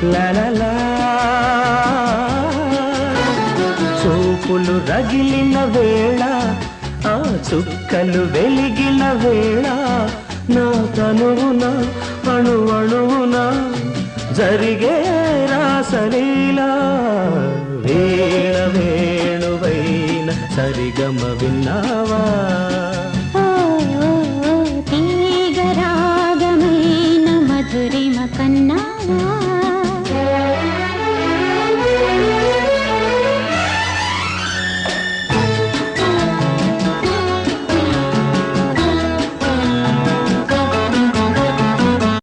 లలలా చూపులు రగిలిన వేళ ఆ చుక్కలు వెలిగిన వేళ నా తనువున అణువణువున జరిగే రాసలీలా వీణ వేణువైన సరిగమ విన్నావా